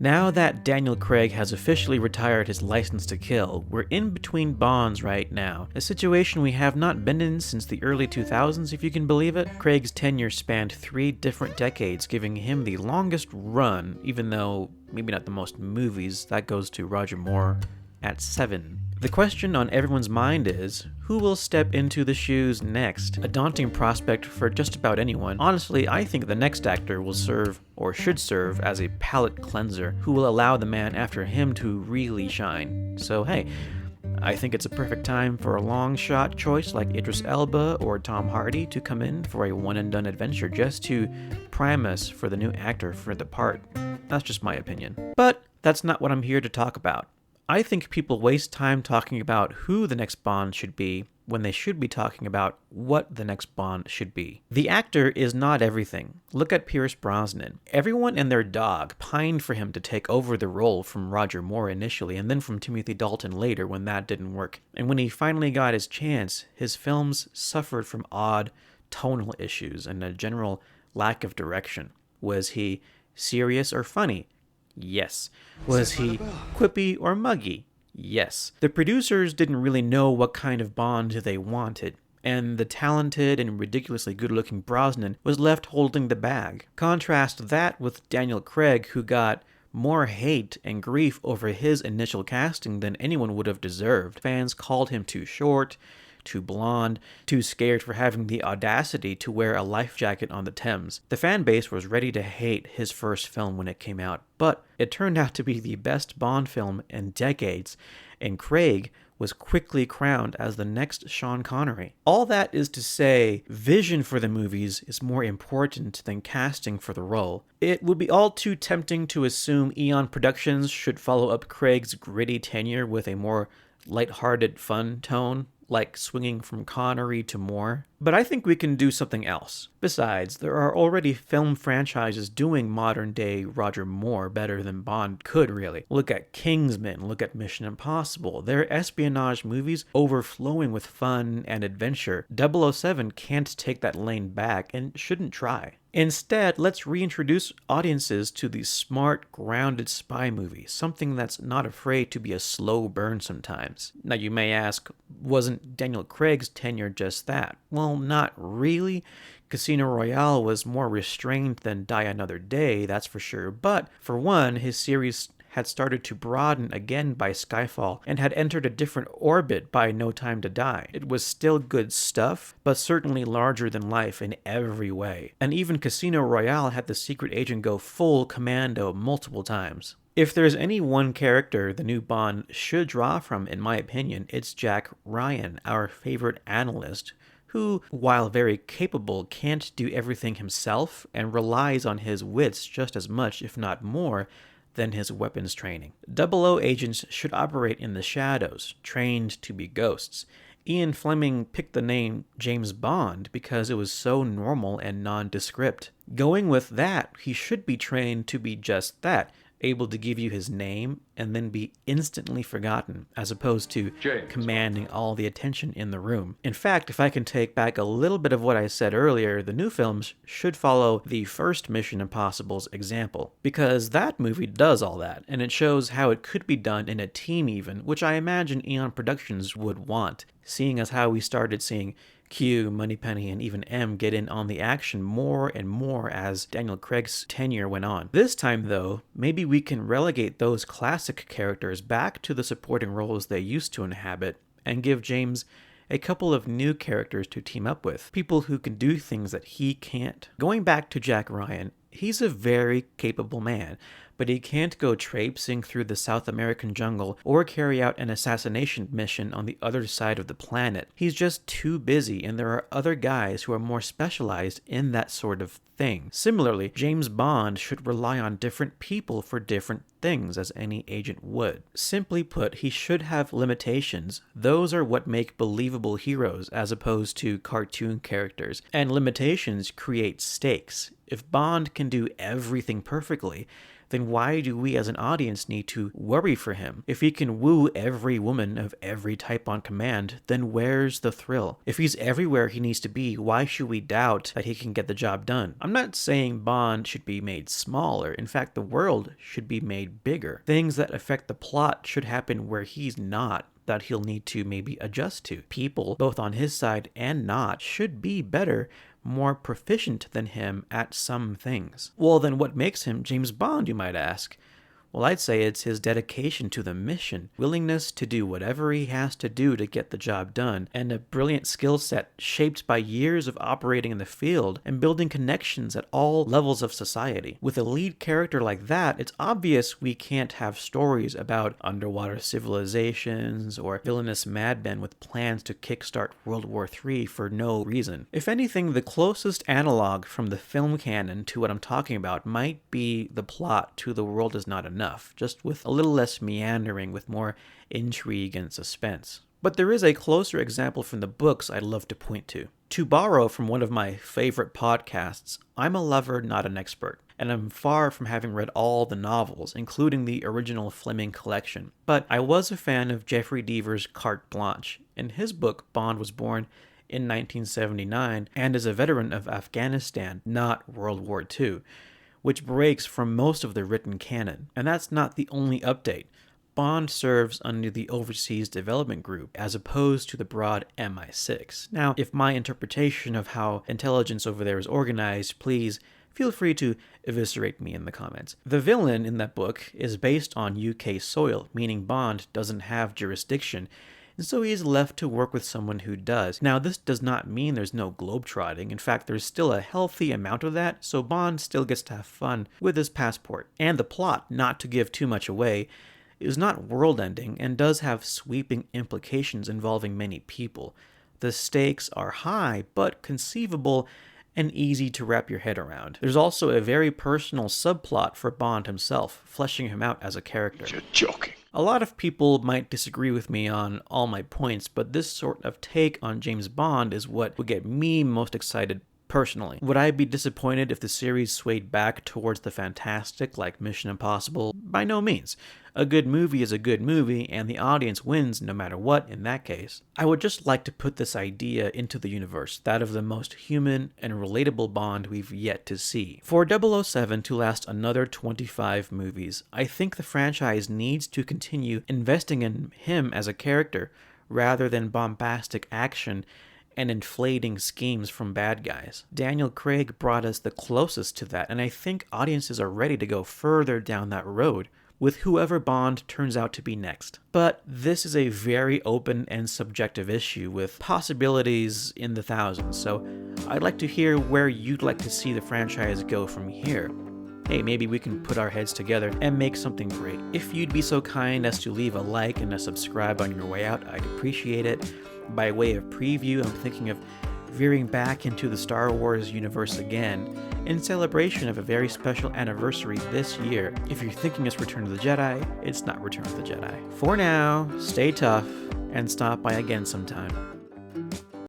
Now that Daniel Craig has officially retired his license to kill, we're in between Bonds right now, a situation we have not been in since the early 2000s, if you can believe it. Craig's tenure spanned 3 different decades, giving him the longest run, even though maybe not the most movies. That goes to Roger Moore at 7. The question on everyone's mind is, who will step into the shoes next? A daunting prospect for just about anyone. Honestly, I think the next actor will serve, or should serve, as a palate cleanser who will allow the man after him to really shine. So hey, I think it's a perfect time for a long shot choice like Idris Elba or Tom Hardy to come in for a one and done adventure just to prime us for the new actor for the part. That's just my opinion. But that's not what I'm here to talk about. I think people waste time talking about who the next Bond should be when they should be talking about what the next Bond should be. The actor is not everything. Look at Pierce Brosnan. Everyone and their dog pined for him to take over the role from Roger Moore initially, and then from Timothy Dalton later when that didn't work. And when he finally got his chance, his films suffered from odd tonal issues and a general lack of direction. Was he serious or funny? Yes. Was he quippy or muggy? Yes. The producers didn't really know what kind of Bond they wanted, and the talented and ridiculously good-looking Brosnan was left holding the bag. Contrast that with Daniel Craig, who got more hate and grief over his initial casting than anyone would have deserved. Fans called him too short, too blonde, too scared for having the audacity to wear a life jacket on the Thames. The fan base was ready to hate his first film when it came out, but it turned out to be the best Bond film in decades, and Craig was quickly crowned as the next Sean Connery. All that is to say, vision for the movies is more important than casting for the role. It would be all too tempting to assume Eon Productions should follow up Craig's gritty tenure with a more lighthearted, fun tone, like swinging from Connery to Moore. But I think we can do something else. Besides, there are already film franchises doing modern-day Roger Moore better than Bond could, really. Look at Kingsman, look at Mission Impossible. They're espionage movies overflowing with fun and adventure. 007 can't take that lane back and shouldn't try. Instead, let's reintroduce audiences to the smart, grounded spy movie, something that's not afraid to be a slow burn sometimes. Now you may ask, wasn't Daniel Craig's tenure just that? Well, not really. Casino Royale was more restrained than Die Another Day, that's for sure, but for one, his series had started to broaden again by Skyfall and had entered a different orbit by No Time to Die. It was still good stuff, but certainly larger than life in every way. And even Casino Royale had the secret agent go full commando multiple times. If there's any one character the new Bond should draw from, in my opinion, it's Jack Ryan, our favorite analyst, who, while very capable, can't do everything himself and relies on his wits just as much, if not more, than his weapons training. 00 agents should operate in the shadows, trained to be ghosts. Ian Fleming picked the name James Bond because it was so normal and nondescript. Going with that, he should be trained to be just that, able to give you his name and then be instantly forgotten, as opposed to commanding all the attention in the room. In fact, if I can take back a little bit of what I said earlier, the new films should follow the first Mission Impossible's example, because that movie does all that, and it shows how it could be done in a team even, which I imagine Eon Productions would want, seeing as how we started seeing Q, Moneypenny, and even M get in on the action more and more as Daniel Craig's tenure went on. This time, though, maybe we can relegate those classic characters back to the supporting roles they used to inhabit and give James a couple of new characters to team up with, people who can do things that he can't. Going back to Jack Ryan, he's a very capable man, but he can't go traipsing through the South American jungle or carry out an assassination mission on the other side of the planet. He's just too busy, and there are other guys who are more specialized in that sort of thing. Similarly, James Bond should rely on different people for different things, as any agent would. Simply put, he should have limitations. Those are what make believable heroes as opposed to cartoon characters, and limitations create stakes. If Bond can do everything perfectly, then why do we as an audience need to worry for him? If he can woo every woman of every type on command, then where's the thrill? If he's everywhere he needs to be, why should we doubt that he can get the job done? I'm not saying Bond should be made smaller. In fact, the world should be made bigger. Things that affect the plot should happen where he's not, that he'll need to maybe adjust to. People, both on his side and not, should be better, more proficient than him at some things. Well, then what makes him James Bond, you might ask? Well, I'd say it's his dedication to the mission, willingness to do whatever he has to do to get the job done, and a brilliant skill set shaped by years of operating in the field and building connections at all levels of society. With a lead character like that, it's obvious we can't have stories about underwater civilizations or villainous madmen with plans to kickstart World War III for no reason. If anything, the closest analog from the film canon to what I'm talking about might be the plot to The World Is Not Enough, just with a little less meandering, with more intrigue and suspense. But there is a closer example from the books I'd love to point to. To borrow from one of my favorite podcasts, I'm a lover, not an expert, and I'm far from having read all the novels, including the original Fleming collection. But I was a fan of Jeffrey Deaver's Carte Blanche. In his book, Bond was born in 1979 and is a veteran of Afghanistan, not World War II, which breaks from most of the written canon. And that's not the only update. Bond serves under the Overseas Development Group, as opposed to the broad MI6. Now, if my interpretation of how intelligence over there is organized, please feel free to eviscerate me in the comments. The villain in that book is based on UK soil, meaning Bond doesn't have jurisdiction, and so he is left to work with someone who does. Now, this does not mean there's no globetrotting. In fact, there's still a healthy amount of that, so Bond still gets to have fun with his passport. And the plot, not to give too much away, is not world-ending and does have sweeping implications involving many people. The stakes are high, but conceivable and easy to wrap your head around. There's also a very personal subplot for Bond himself, fleshing him out as a character. You're joking. A lot of people might disagree with me on all my points, but this sort of take on James Bond is what would get me most excited personally. Would I be disappointed if the series swayed back towards the fantastic like Mission Impossible? By no means. A good movie is a good movie, and the audience wins no matter what in that case. I would just like to put this idea into the universe, that of the most human and relatable Bond we've yet to see. For 007 to last another 25 movies, I think the franchise needs to continue investing in him as a character, rather than bombastic action and inflating schemes from bad guys. Daniel Craig brought us the closest to that, and I think audiences are ready to go further down that road with whoever Bond turns out to be next. But this is a very open and subjective issue with possibilities in the thousands, so I'd like to hear where you'd like to see the franchise go from here. Hey, maybe we can put our heads together and make something great. If you'd be so kind as to leave a like and a subscribe on your way out, I'd appreciate it. By way of preview, I'm thinking of veering back into the Star Wars universe again in celebration of a very special anniversary this year. If you're thinking it's Return of the Jedi, it's not Return of the Jedi. For now, stay tough and stop by again sometime.